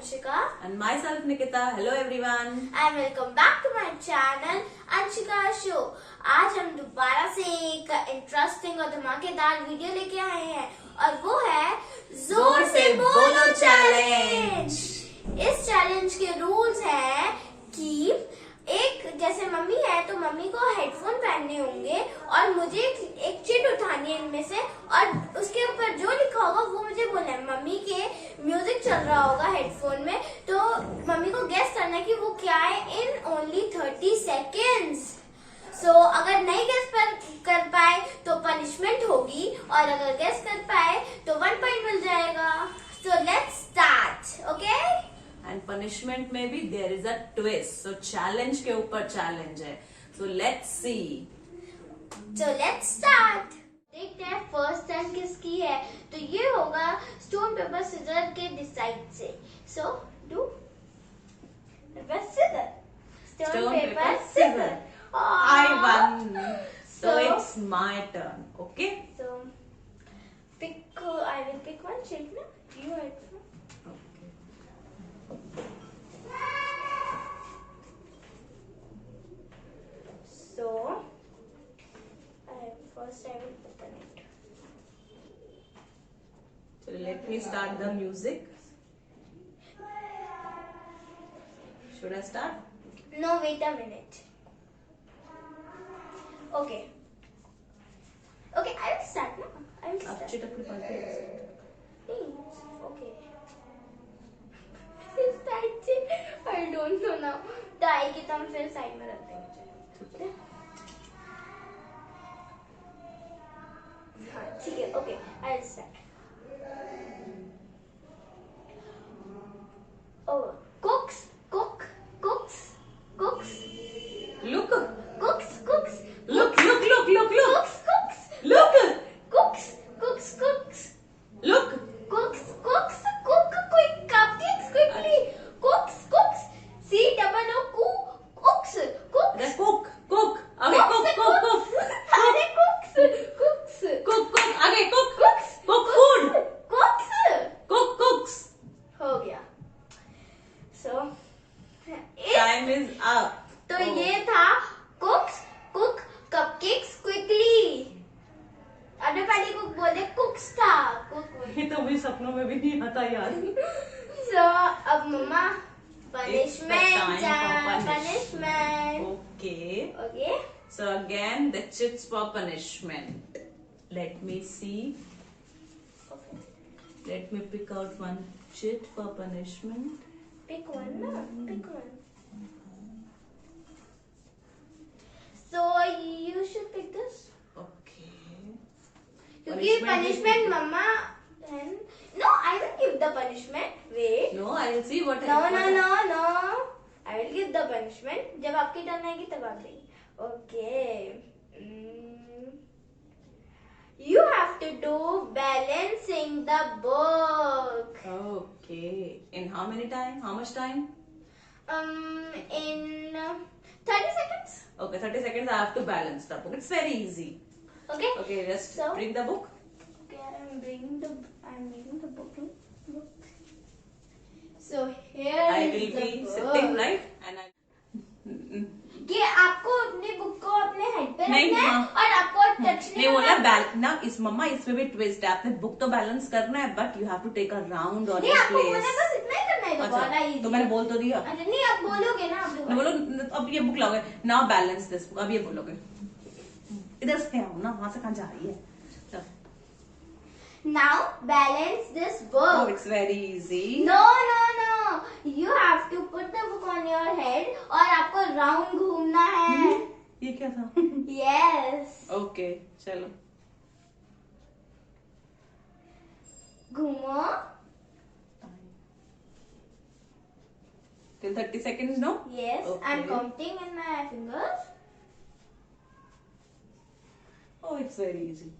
Anshika. And myself Nikita. Hello everyone. And welcome back to my channel Anshika Show. आज हम दोबारा से एक इंटरेस्टिंग और धमाकेदार वीडियो लेके आए हैं और वो है जोर से बोलो चैलेंज। इस चैलेंज के रूल्स हैं कि एक जैसे मम्मी है तो मम्मी को हेडफोन पहनने होंगे और मुझे एक चिट उठानी है इनमें से और उसके ऊपर जो लिखा होगा वो मुझे बोलना है। मम्मी के म्यूजिक चल रहा होगा हेडफोन में तो मम्मी को गेस करना है कि वो क्या है इन ओनली 30 सेकेंड्स। सो अगर नहीं गेस कर पाए तो पनिशमेंट होगी और अगर गेस कर पाए तो 1 पॉइंट मिल जाएगा। So let's start. Okay And punishment में भी there is a twist. So challenge के ऊपर challenge है. So let's see. So let's start. देखते हैं फर्स्ट टर्न किसकी है। तो ये होगा स्टोन पेपर सिजर के डिसाइड से। So do paper scissor. Stone paper scissor. I won. So it's my turn. Okay. So pick. I will pick one shape ना. You have to. So, first I will open it. So let me start the music. Should I start? No, wait a minute. Okay. Okay, I will start now. I will आप start. Chit अपने पास ले Okay. I don't know now. तो आएगी तो हम फिर side में रख देंगे। हाँ ठीक है। Okay I will start. Oh कुक्स cook कुक्स कुक्स Look. कुक्स कुक्स Look. Look. Look. Look. Look. कुक्स कुक्स Look. कुक्स कुक्स कुक्स Look. cooks cook quick cupcakes quickly cooks C double O cooks The cook. Cook. Okay. Cook. अरे cooks Cook. Okay. Cook. cooks Cook food. cooks Cooks. हो गया। So Time is up. तो ये था cooks cook cupcakes quickly। अबे पहले cook बोले कुक्स था कुक। ये तो मुझे सपनों में भी नहीं आता यार। So अब मम्मा It's the time for punishment। Okay. Okay. So again, the chits for punishment. Let me see. Let me pick out one chit for punishment. Pick one, no? Pick one. So you should pick this. Okay. क्योंकि punishment mamma no, I will give the punishment. Wait. No, I will see what. No. I will give the punishment. जब आपकी turn आएगी तब आप देंगी. Okay. You have to do balancing the book. Okay. In how many time? How much time? In 30 seconds. Okay, 30 seconds. I have to balance the book. It's very easy. Okay. Okay, just So- bring the book. Okay, I'm bringing the book. So here I is will the be book. sitting right, and I. कि आपको अपने book को अपने head पे नहीं, रखना है हाँ। और आपको टच नहीं बोला ना इस मम्मा इसमें भी ट्विस्ट है। आपने बुक तो बैलेंस करना है but you have to take a round on नहीं योर आपको बोला प्लेस। बस इतना ही करना है। तो बहुत easy तो मैंने बोल तो दिया। अच्छा नहीं आप बोलोगे ना आप मैं बोलो अब ये बुक लाओगे नाउ बैलेंस दिस बुक। अब ये बोलोगे इधर से आओ ना, वहां से कहाँ जा रही है। Now balance this book. Oh, it's very easy. No. You have to put the book on your head और आपको राउंड घूमना है। ये क्या था? Yes. ओके चलो घूमो। till 30 seconds no? Yes. Okay. I'm counting in my fingers. Oh, it's very easy.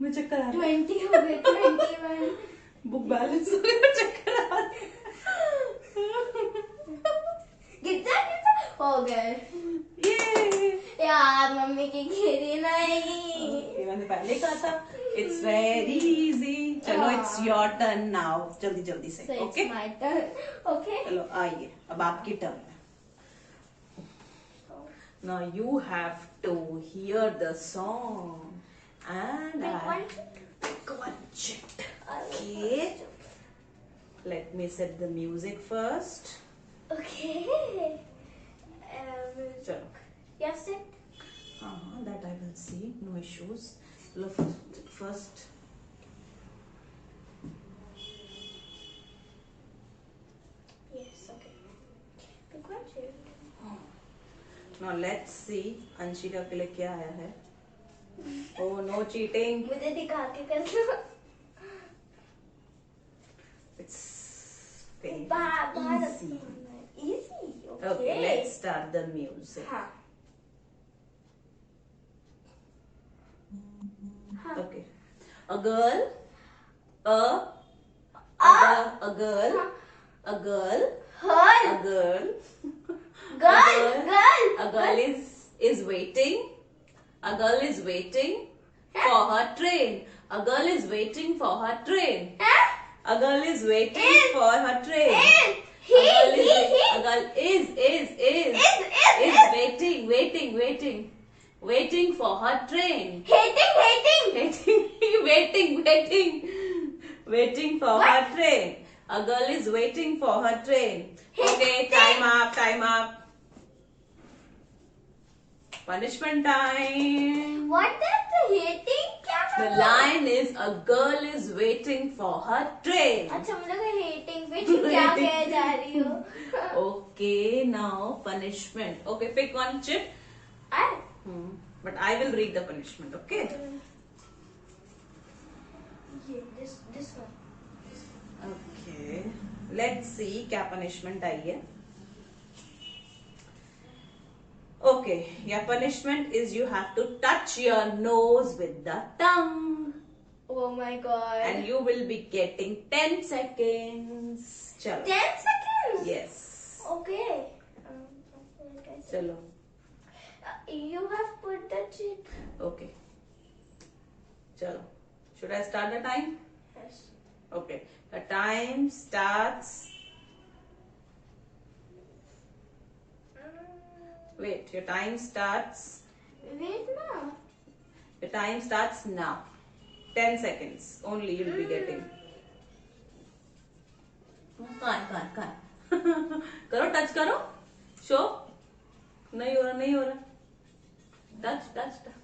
मुझे चक्कर आ रहा है। 20 हो गए 21। बुक बैलेंस हो गया, चक्कर आ रहा है। हो गए। ये यार मम्मी की खीरी नहीं। मैंने पहले कहा था इट्स वेरी इजी। चलो इट्स योर टर्न नाउ, जल्दी जल्दी से। So okay it's my turn. Okay. चलो आइए, अब आपकी टर्न है। Now you have to hear the song and pick one chit. Okay. Let me set the music first. Okay. चलो। Yes, it. That I will see. No issues. First. Yes, okay. Pick one chit. Now let's see Anshika के लिए क्या आया है। Oh no cheating. मुझे दिखा के करना। It's very बाहर easy. Easy. Okay. Okay, let's start the music. हाँ. हाँ. Okay. A girl. A girl. हाँ. A girl. Her. A girl. Girl. A girl is waiting. A girl is waiting for her train. A girl is waiting for her train. Huh? A girl is waiting for her train. He. A girl is waiting for her train. Hating. Waiting for her train. A girl is waiting for her train. Okay, time up. Punishment time. What is the hating? क्या The कर रहा है? line is a girl is waiting for her train. अच्छा मुझे लगा hating पे तुम क्या कह जा रही हो? Okay, now punishment. Okay, pick one chip. I. But I will read the punishment, okay? Yeah, this one. Okay. Let's see क्या punishment आई है. Okay, your punishment is you have to touch your nose with the tongue. Oh my god. And you will be getting 10 seconds. Chalo. 10 seconds? Yes. Okay. Chalo. You have put the cheat. Okay. Chalo. Should I start the time? Yes. Okay. The time starts. Wait, your time starts. Wait now. Your time starts now. 10 seconds only you'll be getting. Can't. करो, touch करो. Show. नहीं हो रहा. Touch. नहीं हो रहा. Touch करो.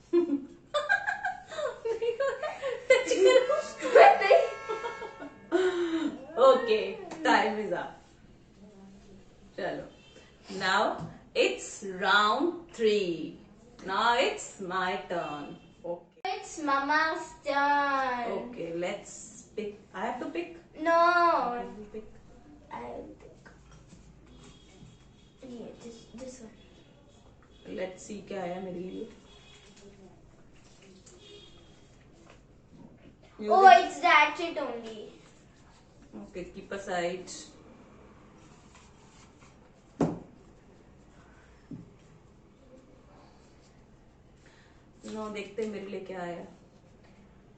Okay, time is up. चलो. Now it's round 3. Now it's my turn. Okay. It's Mama's turn. Okay, let's pick. I have to pick. No. I will pick. I'll pick. Yeah, this one. Let's see क्या आया मेरे लिए. Oh, it's that shit only. Okay, keep aside. No, देखते मेरे लिए क्या आया.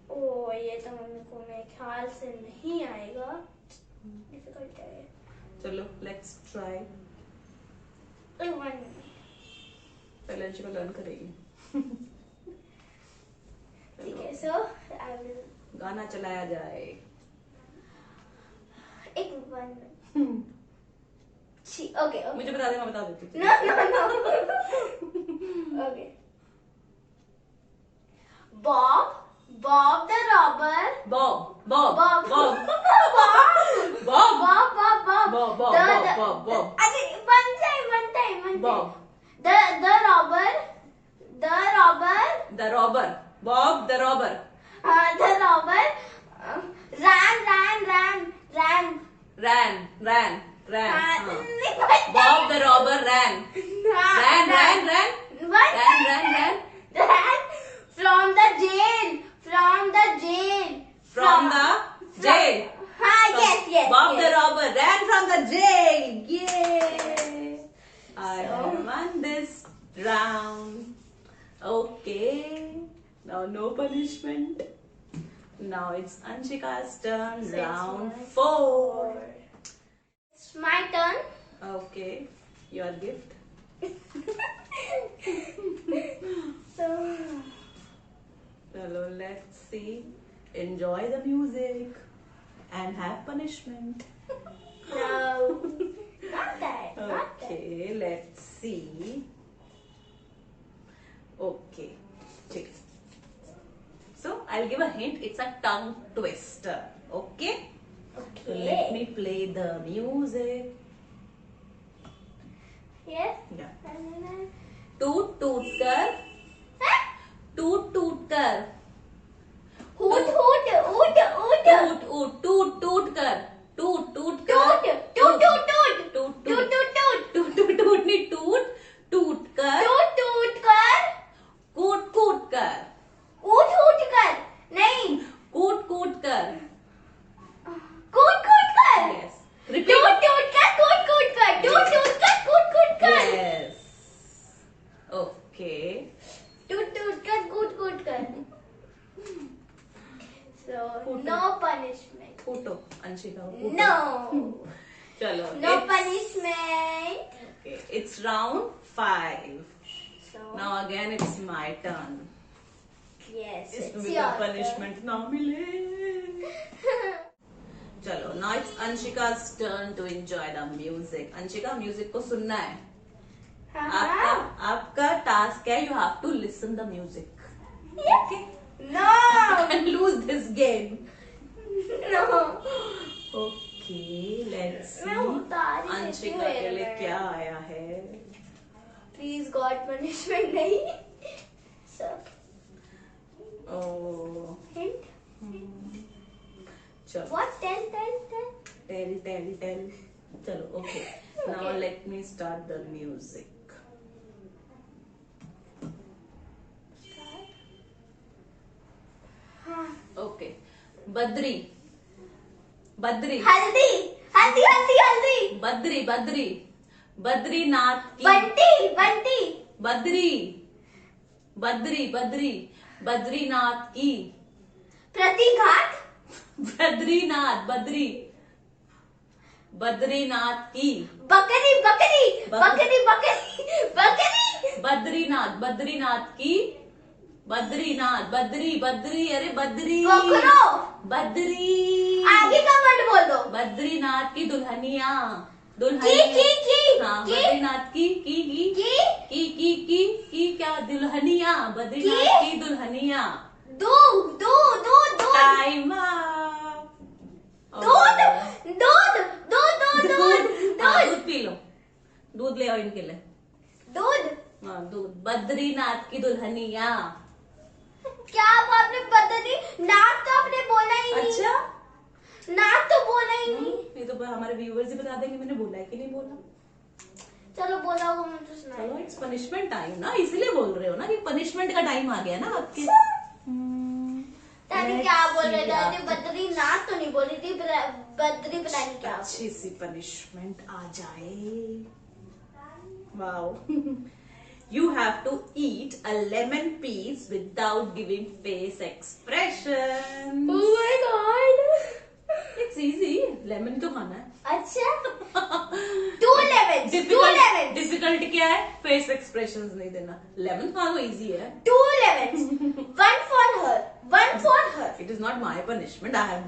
Oh, ये तो मम्मी को मेरे ख्याल से नहीं आएगा. Difficult है. चलो, let's try. One. पहले अंशिका लर्न करेगी. ठीक है, so I will. गाना चलाया जाए. एक one. Okay. मुझे बता दे, मैं बता देती हूँ. No. Okay. Bob the robber. Bob. Bob. अरे one time. Bob. The robber. The robber. Bob the robber. The robber ran. Bob the robber ran. Ran. Ran from the jail. From the jail. Yes. Bob the robber ran from the jail. Yay! I have won this round. Okay. Now no punishment. Now it's Anshika's turn. So Round it's 4. It's my turn. Okay, your gift. So Hello, let's see. Enjoy the music and have punishment. no, not that. Not that. Okay, let's see. Okay, check. So I'll give a hint. It's a tongue twister. Okay. So let me play the music. Yes. Yeah. And टूट टूट कर टूट टूट कर hoot hoot hoot hoot. टूट टूट टूट टूट कर टूट टूट कर Toot toot toot toot. टूट Toot टूट toot toot. टूट टूट टूट नहीं टूट टूट कर Toot toot कर. कूट कूट कर Oot hoot कर. नहीं. कूट कूट कर Coot coot कर. यस Toot toot कर. Coot coot कर. Toot toot कर. Coot coot कर. यस ओके Toot toot कर. Coot coot कर. So Hoot. no punishment. फूटो अंशिका फूटो No. चलो No it's- punishment. okay, it's round 5. So Now again it's my turn. yes, इसमें it's भी your कोई punishment ना मिले. चलो now it's Anshika's turn to enjoy the music. Anshika music को सुनना है. आपका turn. आपका टास्क है, you have to listen the music. Okay? No. And lose this game. No. Okay, let's मैं see. उतार ही देती अंशिका हूँ के लिए मैं। क्या आया है? Please God punishment नहीं. So Oh, hint. चलो. What? Tell. Tell. चलो, okay. Now Okay. let me start the music. Okay. Badri हल्दी. बद्रीनाथ की बंटी. बद्रीनाथ की प्रतिघात. बद्रीनाथ की बकरी. बद्रीनाथ की बद्री अरे बद्री बकरो. बद्री आगे का वर्ड बोल दो. बद्रीनाथ की दुल्हनिया की. हाँ बद्रीनाथ की क्या दुल्हनिया बद्रीनाथ की दुल्हनिया दूध. टाइम दूध पी लो. दूध ले आओ इनके लिए. हाँ दूध. बद्रीनाथ की दुल्हनिया. क्या आपने बदली. नाक तो आपने बोला ही नहीं. अच्छा नाक तो बोला ही नहीं. ये तो हमारे व्यूअर्स ही बता देंगे मैंने बोला है कि नहीं बोला. चलो बोला होगा मुझे सुना. चलो इट्स पनिशमेंट टाइम ना, इसलिए बोल रहे हो ना कि पनिशमेंट का टाइम आ गया ना आपके. दादी क्या बोल रहे थे. दादी बदरी नाक तो नहीं बोल रही थी. बदरी पता नहीं क्या. अच्छी सी पनिशमेंट आ जाए. Wow. You have to eat a lemon piece without giving face expression. Oh my God. It's easy. Lemon तो खाना है. अच्छा. 2 lemons. डिफिकल्ट क्या है? फेस एक्सप्रेशंस नहीं देना. लेमन खा लो, इजी है. 2 lemons. One for her. It is not my punishment. I want-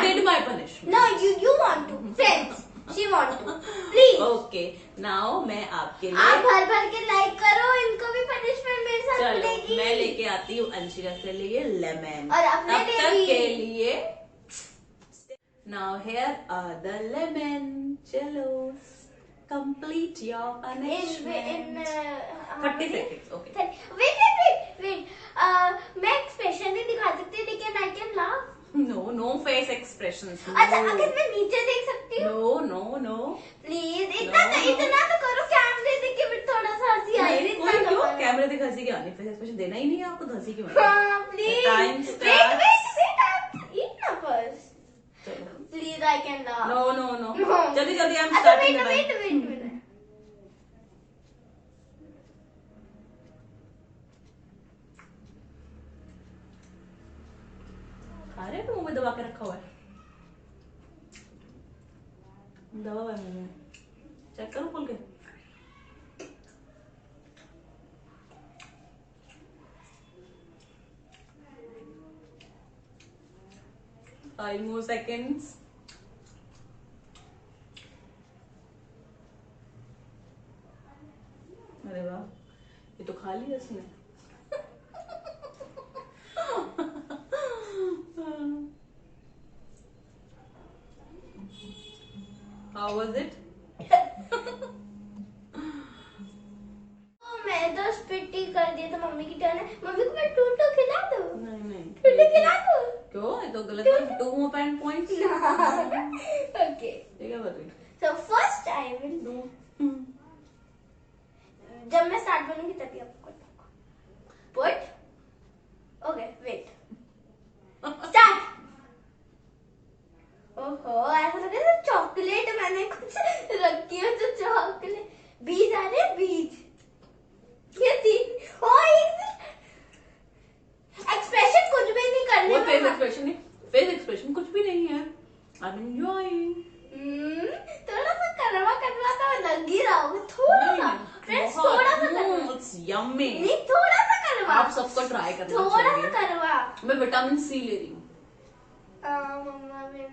did my punishment. No, you want to. Friends. She want to. Please. Okay. Now मैं आपके आप लिए भर के लाइक करो. इनको भी पनिशमेंट मेरे साथ चलो मिलेगी. मैं लेके आती हूँ अंशिका के लिए लेमन. और अपने तब लिए तक भी. के लिए Now here are the lemon. चलो complete your punishment. 30 seconds. Okay. Wait. मैं एक्सप्रेशन नहीं दिखा सकती लेकिन I can laugh. No face expressions. अच्छा अगर मैं नीचे देख सकती हूँ. No. Please No. इतना तो करो. कैमरे देख के भी थोड़ा सा हंसी आ रही है. कोई इतना क्यों? तो करो. कैमरे देख हंसी क्या आनी? फेस एक्सप्रेशन देना ही नहीं है आपको तो हंसी क्यों? हाँ please. Time starts. Wait. Eat ना first. चलो. Please I can laugh. No. No. जल्दी I'm अच्छा starting the time. wait. खा रहे हैं तो मुंह में दबा के रखा हुआ है, दबा हुआ है मुंह में, चेक करो खोल के। 5 more seconds. अरे वाह, ये तो खा लिया इसने। How was it? मैंने तो स्पिट ही कर दिया, तो मम्मी की टर्न है। मम्मी को मैं टूटू खिला दूं? नहीं टूटू खिला दूं? क्यों, ये तो गलत है। 2 more points. ओके, ठीक है बता। so first I will do, जब मैं स्टार्ट करूंगी तभी आपको पुट। Okay wait, start. ओहो, ऐसा लग रहा है चॉकलेट मैंने कुछ रखी है, तो चॉकलेट बीज आ रहे, बीज ये थी। ओ एक्सप्रेशन कुछ भी नहीं करने वो में। फेस एक्सप्रेशन नहीं, फेस एक्सप्रेशन कुछ भी नहीं है। I am enjoying. थोड़ा सा कड़वा कड़वा तो लग ही रहा होगा, थोड़ा सा फ्रेंड्स, थोड़ा सा कड़वा। It's yummy. नहीं, थोड़ा सा कड़वा, आप सबको ट्राई करना थोड़ा सा चाहिए। कड़वा। मैं विटामिन सी ले रही हूँ। मम्मा मैं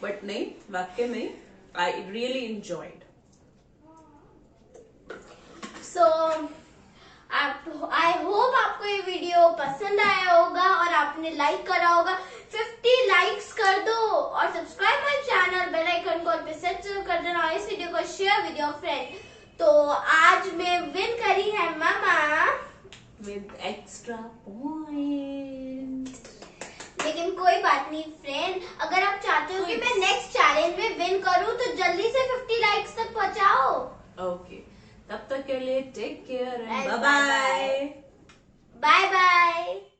बट नहीं, वाकई में I really enjoyed. So I hope आपको ये वीडियो पसंद आया होगा और आपने लाइक करा होगा। 50 लाइक्स कर दो और subscribe my channel, bell icon को पे सेट कर देना और इस वीडियो को शेयर विद योर फ्रेंड। तो आज मैं विन करी है मामा विद एक्स्ट्रा पॉइंट। लेकिन कोई बात नहीं फ्रेंड, अगर आप चाहते हो कि मैं नेक्स्ट चैलेंज में विन करूं तो जल्दी से 50 लाइक्स तक पहुंचाओ। ओके, तब तक के लिए take care and And bye bye. Bye bye.